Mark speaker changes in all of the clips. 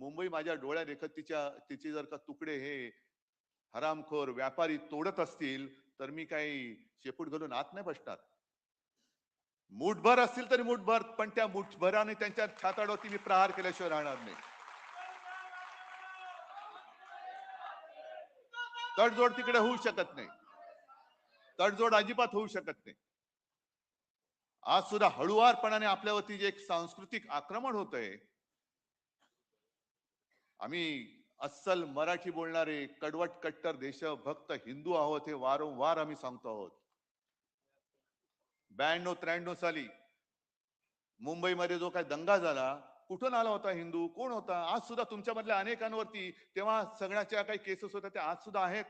Speaker 1: मुंबई माझ्या डोळ्या देखत तिचे जर का तुकडे हे हरामखोर व्यापारी तोडत असतील तर मी काही शेपूट घालून आत नाही बसणार. मुठभर असतील तरी मुठभर, पण त्या मुठभराने त्यांच्या छाताडोती मी प्रहार केल्याशिवाय राहणार नाही. तडजोड तिकडे होऊ शकत नाही. तडजोड अजिबात होऊ शकत नाही. आज सुद्धा हळुवारपणाने आपल्यावरती जे एक सांस्कृतिक आक्रमण होत आहे, आम्ही अस्सल मराठी बोलणारे कडवट कट्टर देशभक्त हिंदू आहोत हे वारंवार आम्ही सांगतो आहोत. 92-93 साली मुंबईमध्ये जो काही दंगा झाला, कुठून आला होता हिंदू, कोण होता? आज सुद्धा तुमच्यामधल्या अनेकांवरती तेव्हा सगळ्याच्या काही केसेस होत्या त्या आज सुद्धा आहेत.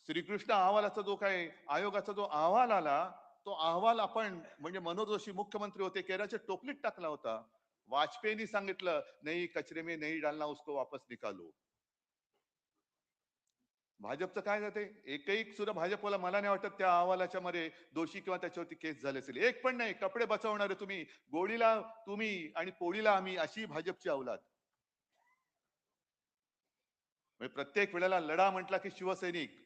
Speaker 1: श्रीकृष्ण अहवालाचा जो काही आयोगाचा जो अहवाल आला, तो अहवाल आपण म्हणजे मनोज जोशी मुख्यमंत्री होते, केराच्या टोपलीत टाकला होता. वाजपेयींनी सांगितलं, नाही कचरे में नहीं डालना, उसको वापस निकालो. भाजपचं काय जाते, एकही सुद्धा भाजपला मला नाही वाटत त्या अहवालाच्या मध्ये दोषी किंवा त्याच्यावरती केस झाले असेल. एक पण नाही. कपडे बचवणारे तुम्ही, गोळीला तुम्ही आणि पोळीला आम्ही, अशी भाजपची अवलाद. म्हणजे प्रत्येक वेळेला लढा म्हटला की शिवसैनिक,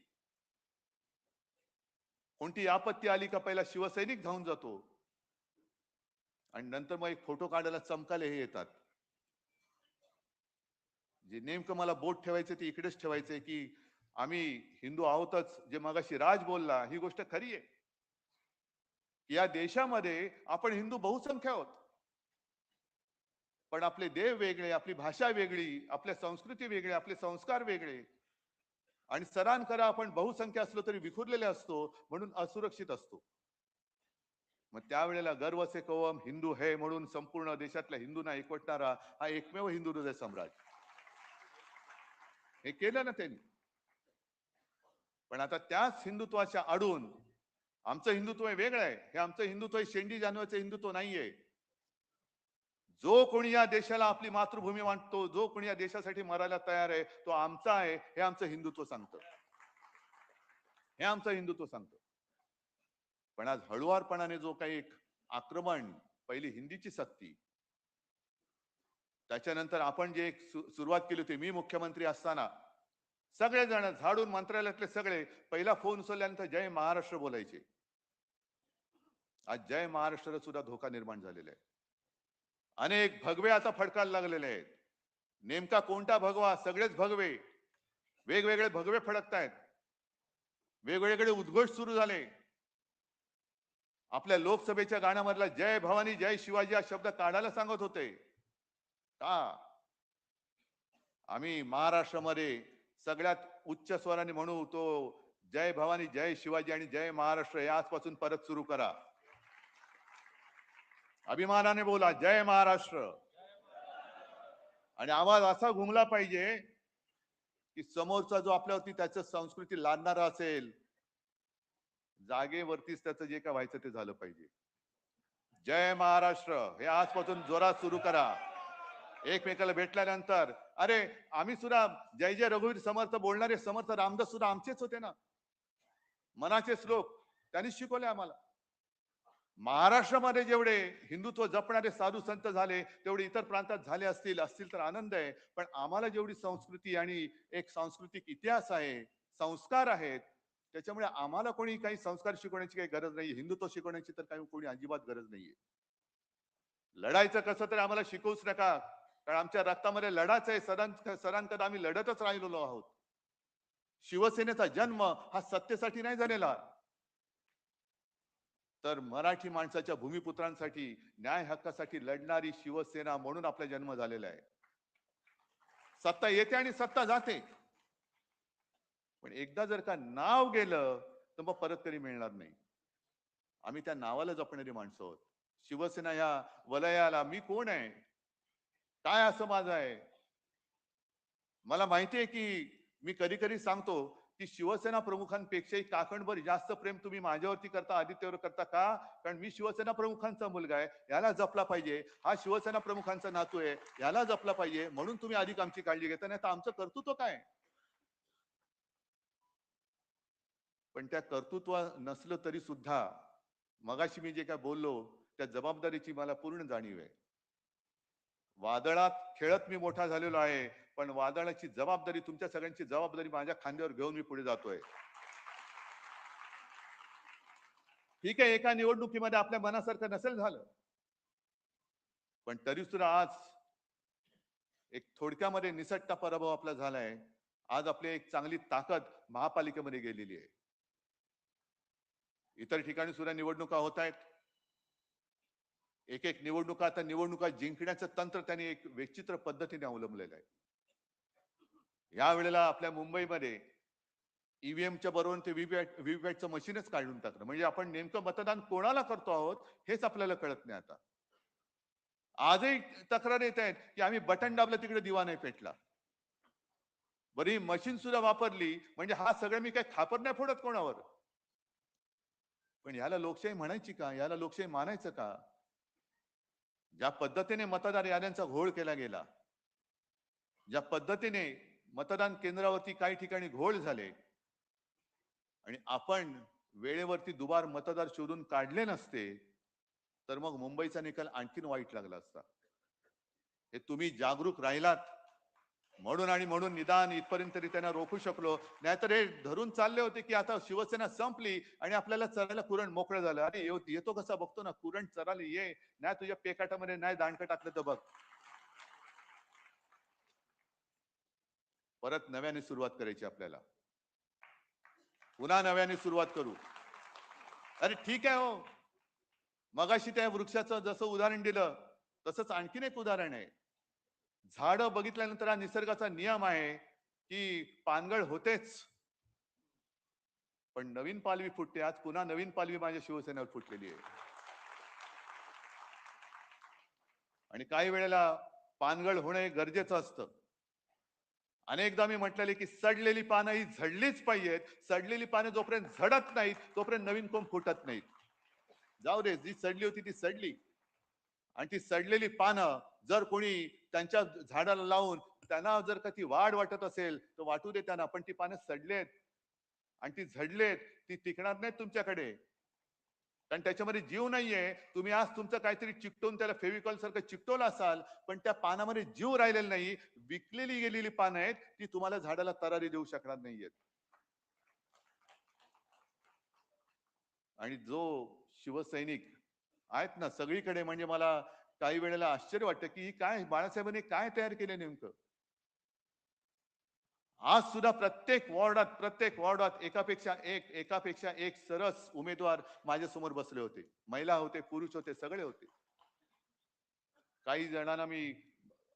Speaker 1: कोणती आपत्ती आली का पहिला शिवसैनिक धावून जातो आणि नंतर मग एक फोटो काढायला चमकाले हे येतात. जे नेमकं मला बोट ठेवायचं ते इकडेच ठेवायचंय की आम्ही हिंदू आहोतच. जे मगाशी राज बोलला ही गोष्ट खरी आहे. या देशामध्ये आपण हिंदू बहुसंख्य आहोत, पण आपले देव वेगळे, आपली भाषा वेगळी, आपल्या संस्कृती वेगळे, आपले संस्कार वेगळे. आणि सरान करा आपण बहुसंख्य असलो तरी विखुरलेले असतो, म्हणून असुरक्षित असतो. मग त्यावेळेला गर्व से कवम हिंदू है म्हणून संपूर्ण देशातल्या हिंदूंना एकवटणारा हा एकमेव हिंदू हृदय सम्राट, हे केलं ना त्यांनी. पण आता त्याच हिंदुत्वाच्या आडून आमचं हिंदुत्व वेगळं आहे. हे आमचं हिंदुत्व शेंडी जानवाचं हिंदुत्व नाहीये. जो कोणी या देशाला आपली मातृभूमी मानतो, जो कोणी या देशासाठी मरायला तयार आहे, तो आमचा आहे, हे आमचं हिंदुत्व सांगतं. हे आमचं हिंदुत्व सांगतं. पण आज हळुवारपणाने जो काही एक आक्रमण, पहिली हिंदीची सक्ती, त्याच्यानंतर आपण जे एक सुरुवात केली होती, मी मुख्यमंत्री असताना सगळेजण झाडून मंत्रालयातले सगळे पहिला फोन उचलल्यानंतर जय महाराष्ट्र बोलायचे. आज जय महाराष्ट्राला सुद्धा धोका निर्माण झालेला आहे. अनेक भगवे आता फडकायला लागलेले आहेत. नेमका कोणता भगवा? सगळेच भगवे, वेगवेगळे भगवे फडकतायत, वेगवेगळे उद्घोष सुरू झाले. आपल्या लोकसभेच्या गाण्यामधला जय भवानी जय शिवाजी हा शब्द काढायला सांगत होते का? आम्ही महाराष्ट्रामध्ये सगळ्यात उच्च स्वराने म्हणू तो जय भवानी जय शिवाजी आणि जय महाराष्ट्र हे आजपासून परत सुरू करा. अभिमानाने बोला जय महाराष्ट्र. आणि आवाज असा घुमला पाहिजे की समोरचा जो आपल्यावरती त्याचं संस्कृती लादणारा असेल, जागेवरतीच त्याचं जे काय व्हायचं ते झालं पाहिजे. जय महाराष्ट्र हे आजपासून जोरात सुरू करा. एकमेकाला भेटल्यानंतर अरे आम्ही सुद्धा जय जय रघुवीर समर्थ बोलणारे समर्थ रामदास सुद्धा आमचेच होते ना, मनाचे श्लोक त्यांनी शिकवले आम्हाला. महाराष्ट्रामध्ये जेवढे हिंदुत्व जपणारे साधू संत झाले तेवढे इतर प्रांतात झाले असतील तर आनंद आहे. पण आम्हाला जेवढी संस्कृती आणि एक सांस्कृतिक इतिहास आहे, संस्कार आहेत, त्याच्यामुळे आम्हाला कोणी काही संस्कार शिकवण्याची काही गरज नाही, हिंदुत्व शिकवण्याची तर काही कोणी अजिबात गरज नाहीये. लढायचं कसं तर आम्हाला शिकवूच नका, कारण आमच्या रक्तामध्ये लढाच आहे. सदांकदा आम्ही लढतच राहिलेलो आहोत. शिवसेनेचा जन्म हा सत्तेसाठी नाही झालेला, तर मराठी माणसाच्या भूमिपुत्रांसाठी न्याय हक्कासाठी लढणारी शिवसेना म्हणून आपला जन्म झालेला आहे. सत्ता येते आणि सत्ता जाते, पण एकदा जर का नाव गेलं तर मग परत कधी मिळणार नाही. आम्ही त्या नावाला जपणारी माणसं आहोत. शिवसेना या वलयाला मी कोण आहे, काय असं माझं आहे. मला माहिती आहे की मी कधी कधी सांगतो की शिवसेना प्रमुखांपेक्षाही काकणभर जास्त प्रेम तुम्ही माझ्यावरती करता, आदित्यवर करता का? कारण मी शिवसेना प्रमुखांचा मुलगा आहे, याला जपला पाहिजे. हा शिवसेना प्रमुखांचा नातू आहे, याला जपला पाहिजे, म्हणून तुम्ही अधिक आमची काळजी घेता. नाही तर आमचं कर्तृत्व काय? पण त्या कर्तृत्व नसलं तरी सुद्धा मगाशी मी जे काय बोललो त्या जबाबदारीची मला पूर्ण जाणीव आहे. वादळात खेळत मी मोठा झालेलो आहे, पण वादळाची जबाबदारी, तुमच्या सगळ्यांची जबाबदारी माझ्या खांद्यावर घेऊन मी पुढे जातोय. ठीक आहे, एका निवडणुकीमध्ये आपल्या मनासारखं नसेल झालं, पण तरी सुद्धा आज एक थोडक्यामध्ये निसटता पराभव आपला झालाय. आज आपली एक चांगली ताकद महापालिकेमध्ये गेलेली आहे. इतर ठिकाणी सुद्धा निवडणुका होत आहेत. एक एक निवडणुका, आता निवडणुका जिंकण्याचं तंत्र त्यांनी एक विचित्र पद्धतीने अवलंबलेलं आहे. या वेळेला आपल्या मुंबईमध्ये ईव्हीएमच्या बरोबर ते व्हीव्हीपॅटचं मशीनच काढून टाकलं. म्हणजे आपण नेमकं मतदान कोणाला करतो आहोत हेच आपल्याला कळत नाही आता. आजही तक्रार येत आहेत की आम्ही बटन दाबलं तिकडे दिवा नाही पेटला. बरी मशीन सुद्धा वापरली, म्हणजे हा सगळं मी काय खापर नाही फोडत कोणावर. पण याला लोकशाही म्हणायची का? याला लोकशाही मानायचं का? ज्या पद्धतीने मतदार याद्यांचा घोळ केला गेला, ज्या पद्धतीने मतदान केंद्रावरती काही ठिकाणी घोळ झाले, आणि आपण वेळेवरती दुबार मतदार शोधून काढले नसते, तर मग मुंबईचा निकाल आणखीन वाईट लागला असता. हे तुम्ही जागरूक राहिलात म्हणून, आणि म्हणून निदान इथपर्यंत तरी त्यांना रोखू शकलो. नाहीतर हे धरून चालले होते की आता शिवसेना संपली आणि आपल्याला चरायला कुरण मोकळं झालं. अरे येतो कसा बघतो ना, कुरण चरायला ये, नाही तुझ्या पेकाटामध्ये नाही दांडकं टाकलं तर बघ. परत नव्याने सुरुवात करायची आपल्याला. पुन्हा नव्याने सुरुवात करू. अरे ठीक आहे हो, मगाशी त्या वृक्षाचं जसं उदाहरण दिलं, तसंच आणखीन एक उदाहरण आहे. झाडं बघितल्यानंतर हा निसर्गाचा नियम आहे की पानगळ होतेच, पण नवीन पालवी फुटते. आज पुन्हा नवीन पालवी माझ्या शिवसेनेवर फुटलेली आहे. आणि काही वेळेला पानगळ होणे गरजेचं असतं. अनेकदा मी म्हटलेले की सडलेली पानं ही झडलीच पाहिजेत. सडलेली पानं जोपर्यंत झडत नाहीत तोपर्यंत नवीन कोंब फुटत नाहीत. जाऊ दे, जी सडली होती ती सडली, आणि ती सडलेली पानं जर कोणी त्यांच्या झाडाला लावून त्यांना जर का ती वाढ वाटत असेल तर वाटू दे त्यांना, पण ती पानं सडलेत आणि ती झडलेत, ती टिकणार नाहीत तुमच्याकडे, कारण त्याच्यामध्ये जीव नाहीये. तुम्ही आज तुमचं काहीतरी चिकटवून त्याला फेविकॉल सारखं चिकटवलं असाल, पण त्या पानामध्ये जीव राहिलेला नाही. विकलेली गेलेली पानं आहेत, ती तुम्हाला झाडाला तरारी देऊ शकणार नाहीयेत. आणि जो शिवसैनिक आहेत ना सगळीकडे, म्हणजे मला काही वेळेला आश्चर्य वाटतं की काय बाळासाहेबांनी काय तयार केलं नेमकं. आज सुद्धा प्रत्येक वॉर्डात एकापेक्षा एक सरस उमेदवार माझ्या समोर बसले होते. महिला होते, पुरुष होते, सगळे होते. काही जणांना मी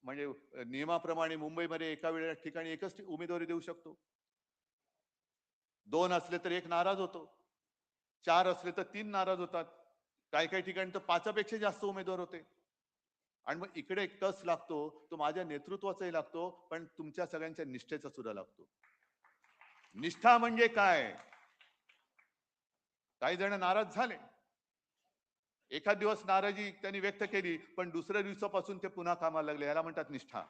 Speaker 1: म्हणजे नियमाप्रमाणे मुंबईमध्ये एका वेळेला ठिकाणी एकच उमेदवारी देऊ शकतो. 2 असले तर एक नाराज होतो, 4 असले तर 3 नाराज होतात, काही काही ठिकाणी तर 5 पेक्षा जास्त उमेदवार होते. आणि मग इकडे एक कस लागतो, तो माझ्या नेतृत्वाचाही लागतो, पण तुमच्या सगळ्यांच्या निष्ठेचा सुद्धा लागतो. निष्ठा म्हणजे काय? काही जण नाराज झाले, एखाद दिवस नाराजी त्यांनी व्यक्त केली, पण दुसऱ्या दिवसापासून ते पुन्हा कामाला लागले, याला म्हणतात निष्ठा.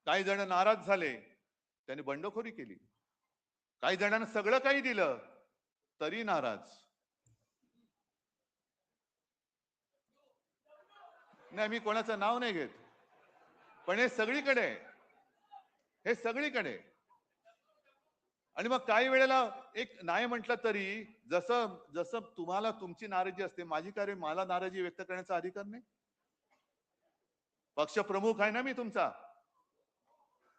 Speaker 1: काही जण नाराज झाले, त्यांनी बंडखोरी केली. काही जणांना सगळं काही दिलं तरी नाराज. नाही, मी कोणाचं नाव नाही घेत, पण हे सगळीकडे आहे. हे सगळीकडे आहे. आणि मग काही वेळेला एक नाही म्हटलं तरी, जसं जसं तुम्हाला तुमची नाराजी असते, माझी काय रे, मला नाराजी व्यक्त करण्याचा अधिकार नाही? पक्ष प्रमुख आहे ना मी तुमचा.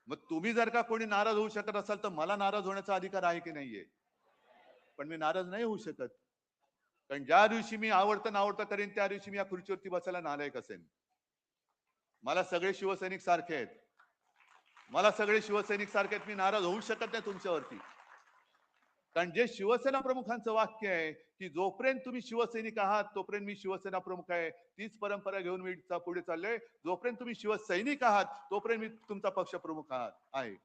Speaker 1: मग तुम्ही जर का कोणी नाराज होऊ शकत असाल तर मला नाराज होण्याचा अधिकार आहे की नाहीये? पण मी नाराज नाही होऊ शकत, कारण ज्या दिवशी मी आवडतं नावडतं करेन त्या दिवशी मी या खुर्चीवरती बसायला नालायक असेल. मला सगळे शिवसैनिक सारखे आहेत. मला सगळे शिवसैनिक सारखे आहेत. मी नाराज होऊ शकत नाही तुमच्यावरती, कारण जे शिवसेना प्रमुखांचं वाक्य आहे की जोपर्यंत तुम्ही शिवसैनिक आहात तोपर्यंत मी शिवसेना प्रमुख आहे, तीच परंपरा घेऊन मी पुढे चाललोय. जोपर्यंत तुम्ही शिवसैनिक आहात तोपर्यंत मी तुमचा पक्ष प्रमुख आहे.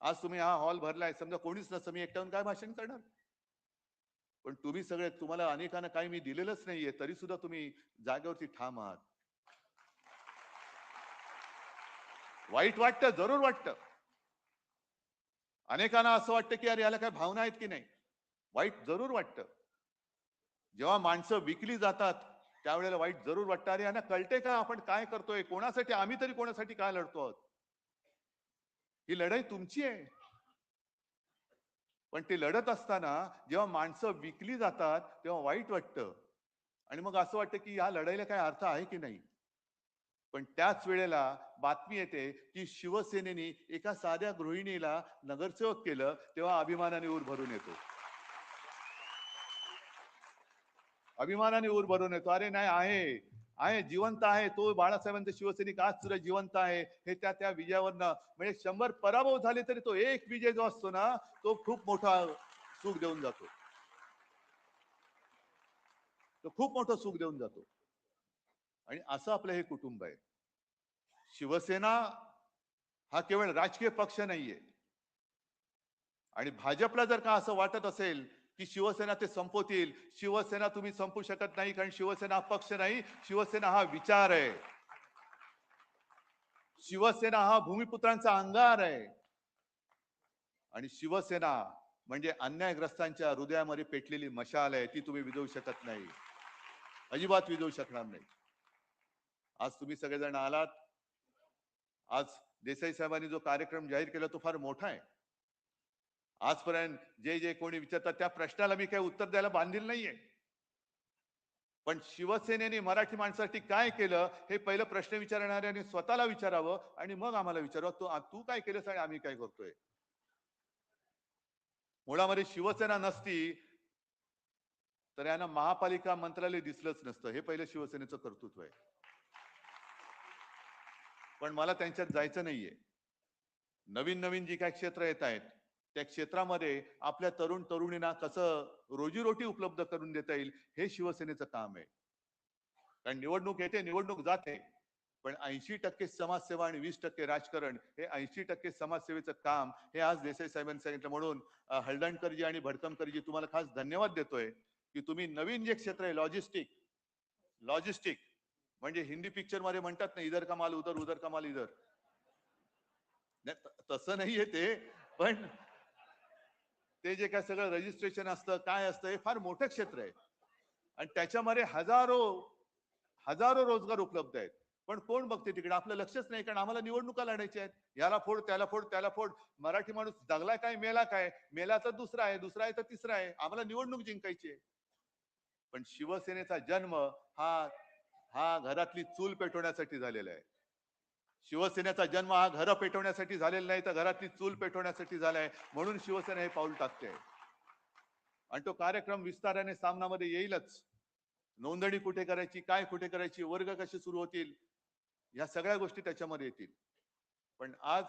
Speaker 1: आज तुम्ही हा हॉल भरलाय, समजा कोणीच नसतं, मी एकट्याहून काय भाषण करणार? पण तुम्ही सगळे, तुम्हाला अनेकांना काही मी दिलेलंच नाहीये, तरी सुद्धा तुम्ही जागेवरती ठाम आहात. वाईट वाटतं, जरूर वाटतं. अनेकांना असं वाटतं की अरे याला काय भावना आहेत की नाही. वाईट जरूर वाटतं. जेव्हा माणसं विकली जातात, त्यावेळेला वाईट जरूर वाटतं, अरे यांना कळते का आपण काय करतोय, कोणासाठी, आम्ही तरी कोणासाठी काय लढतो आहोत. ही लढाई तुमची आहे. पण ते लढत असताना जेव्हा माणसं विकली जातात तेव्हा वाईट वाटतं. आणि मग असं वाटतं की ह्या लढाईला काय अर्थ आहे की नाही. पण त्याच वेळेला बातमी येते की शिवसेनेने एका साध्या गृहिणीला नगरसेवक केलं, तेव्हा अभिमानाने ऊर भरून येतो. अभिमानाने ऊर भरून येतो. अरे नाही, आहे आहे, जिवंत आहे तो बाळासाहेबांचा शिवसैनिक आज सुद्धा जिवंत आहे. हे त्या विजयावरनं, म्हणजे 100 पराभव झाले तरी तो एक विजय जो असतो ना, तो खूप मोठा सुख देऊन जातो. तो खूप मोठं सुख देऊन जातो. आणि असं आपलं हे कुटुंब आहे. शिवसेना हा केवळ राजकीय पक्ष नाहीये. आणि भाजपला जर का असं वाटत असेल की शिवसेना ते संपवतील, शिवसेना तुम्ही संपू शकत नाही, कारण शिवसेना हा पक्ष नाही, शिवसेना हा विचार आहे. शिवसेना हा भूमिपुत्रांचा अंगार आहे. आणि शिवसेना म्हणजे अन्यायग्रस्तांच्या हृदयामध्ये पेटलेली मशाल आहे, ती तुम्ही विझवू शकत नाही, अजिबात विझवू शकणार नाही. आज तुम्ही सगळेजण आलात. आज देसाई साहेबांनी जो कार्यक्रम जाहीर केला तो फार मोठा आहे. आजपर्यंत जे जे कोणी विचारतात त्या प्रश्नाला मी काही उत्तर द्यायला बांधील नाहीये. पण शिवसेनेने मराठी माणसासाठी काय केलं हे पहिलं प्रश्न विचारणाऱ्याने स्वतःला विचारावं आणि मग आम्हाला विचारावं, तू काय केलंस आणि आम्ही काय करतोय. मुळामध्ये शिवसेना नसती तर यांना महापालिका मंत्रालय दिसलंच नसतं. हे पहिलं शिवसेनेचं कर्तृत्व आहे. पण मला त्यांच्यात जायचं नाहीये. नवीन नवीन जी काही क्षेत्र येत आहेत त्या क्षेत्रामध्ये आपल्या तरुण तरुणींना कसं रोजीरोटी उपलब्ध करून देता येईल, हे शिवसेनेचं काम आहे. कारण निवडणूक येते, निवडणूक जाते, पण 80% समाजसेवा आणि 20% राजकारण, हे 80% समाजसेवेचं काम हे आज देसाई साहेबांनी सांगितलं. म्हणून हळदणकरजी आणि भडकमकरजी तुम्हाला खास धन्यवाद देतोय की तुम्ही नवीन जे क्षेत्र आहे लॉजिस्टिक, लॉजिस्टिक म्हणजे हिंदी पिक्चर मध्ये म्हणतात ना, इधर का माल उधर, उधर का माल इधर. तसं नाहीये ते. पण ते जे काय सगळं रजिस्ट्रेशन असतं, काय असतं, हे फार मोठं क्षेत्र आहे. आणि त्याच्यामध्ये हजारो हजारो रोजगार उपलब्ध आहेत. पण कोण बघते तिकडे, आपलं लक्षच नाही, कारण आम्हाला निवडणुका लढायच्या आहेत. याला फोड, त्याला फोड, त्याला फोड. मराठी माणूस जगलाय काय, मेला काय, मेला तर दुसरा आहे, दुसरा आहे तर तिसरा आहे, आम्हाला निवडणूक जिंकायची आहे. पण शिवसेनेचा जन्म हा हा घरातली चूल पेटवण्यासाठी झालेला आहे. शिवसेनेचा जन्म हा घर पेटवण्यासाठी झालेला नाही, तर घरातली चूल पेटवण्यासाठी झालाय. म्हणून शिवसेना हे पाऊल टाकते. आणि तो कार्यक्रम विस्ताराने सामनामध्ये येईलच. नोंदणी कुठे करायची, काय कुठे करायची, वर्ग कसे सुरू होतील, या सगळ्या गोष्टी त्याच्यामध्ये येतील. पण आज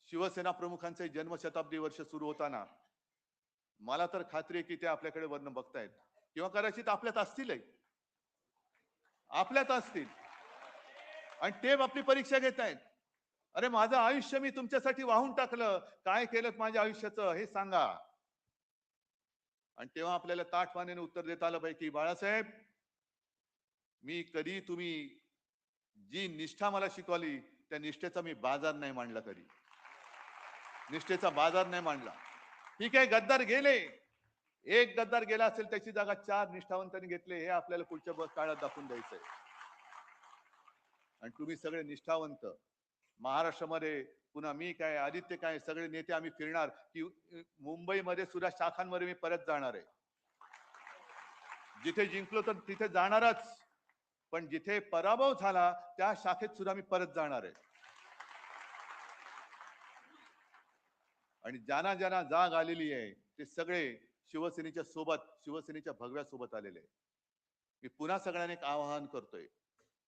Speaker 1: शिवसेना प्रमुखांचे जन्मशताब्दी वर्ष सुरू होताना मला तर खात्री आहे की ते आपल्याकडे वर्ण बघतायत, किंवा कदाचित आपल्यात असतीलही, आपल्यात असतील. आणि ते आपली परीक्षा घेत आहेत. अरे माझं आयुष्य मी तुमच्यासाठी वाहून टाकलं, काय केलं माझ्या आयुष्याचं हे सांगा. आणि तेव्हा आपल्याला ताठमानेने उत्तर देता आलं पाहिजे की बाळासाहेब, मी कधी तुम्ही जी निष्ठा मला शिकवली त्या निष्ठेचा मी बाजार नाही मांडला, कधी निष्ठेचा बाजार नाही मांडला. ठीक आहे, गद्दार गेले, एक गद्दार गेला असेल त्याची जागा 4 निष्ठावंतांनी घेतले, हे आपल्याला पुढच्या काळात दाखवून द्यायचंय. आणि तुम्ही सगळे निष्ठावंत महाराष्ट्रामध्ये, पुन्हा मी काय, आदित्य काय, सगळे नेते आम्ही फिरणार की मुंबईमध्ये सुद्धा शाखांमध्ये मी परत जाणार आहे. जिथे जिंकलो तर तिथे जाणारच, पण जिथे पराभव झाला त्या शाखेत सुद्धा मी परत जाणार आहे. आणि ज्यांना ज्यांना जाग आलेली आहे ते सगळे शिवसेनेच्या सोबत, शिवसेनेच्या भगव्या सोबत आलेले आहे. मी पुन्हा सगळ्यांना एक आवाहन करतोय,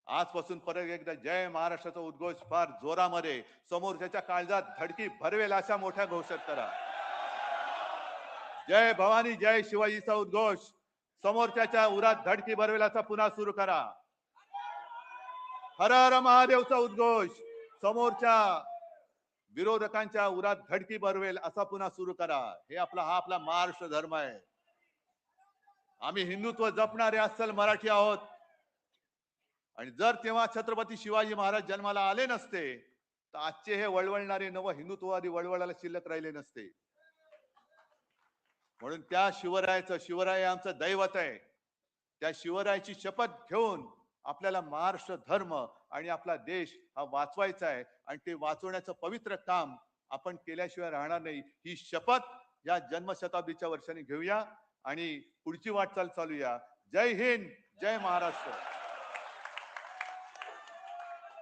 Speaker 1: आजपासून परत एकदा जय महाराष्ट्राचा उद्घोष फार जोरामध्ये समोरच्या काळजात धडकी भरवेल अशा मोठ्या घोषित करा. जय भवानी जय शिवाजीचा उद्घोष समोरच्या उरात धडकी भरवेल असा पुन्हा सुरू करा. हर हर महादेवचा उद्घोष समोरच्या विरोधकांच्या उरात धडकी भरवेल असा पुन्हा सुरू करा. हे हा आपला महाराष्ट्र धर्म आहे. आम्ही हिंदुत्व जपणारे अस्सल मराठी आहोत. आणि जर तेव्हा छत्रपती शिवाजी महाराज जन्माला आले नसते तर आजचे हे वळवळणारे नव हिंदुत्ववादी वळवळाला शिल्लक राहिले नसते. म्हणून त्या शिवराय आमचं दैवत आहे. त्या शिवरायाची शपथ घेऊन आपल्याला महाराष्ट्र धर्म आणि आपला देश हा वाचवायचा आहे आणि ते वाचवण्याचं पवित्र काम आपण केल्याशिवाय राहणार नाही. ही शपथ या जन्मशताब्दीच्या वर्षाने घेऊया आणि पुढची वाटचाल चालूया. जय हिंद, जय महाराष्ट्र.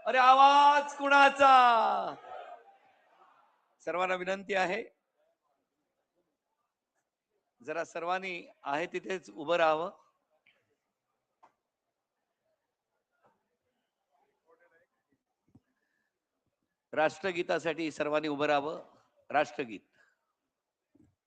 Speaker 2: अरे आवाज कुणाचा? सर्वांना विनंती आहे, जरा सर्वांनी आहे तिथेच उभं राहावं. राष्ट्रगीतासाठी सर्वांनी उभं राहावं. राष्ट्रगीत.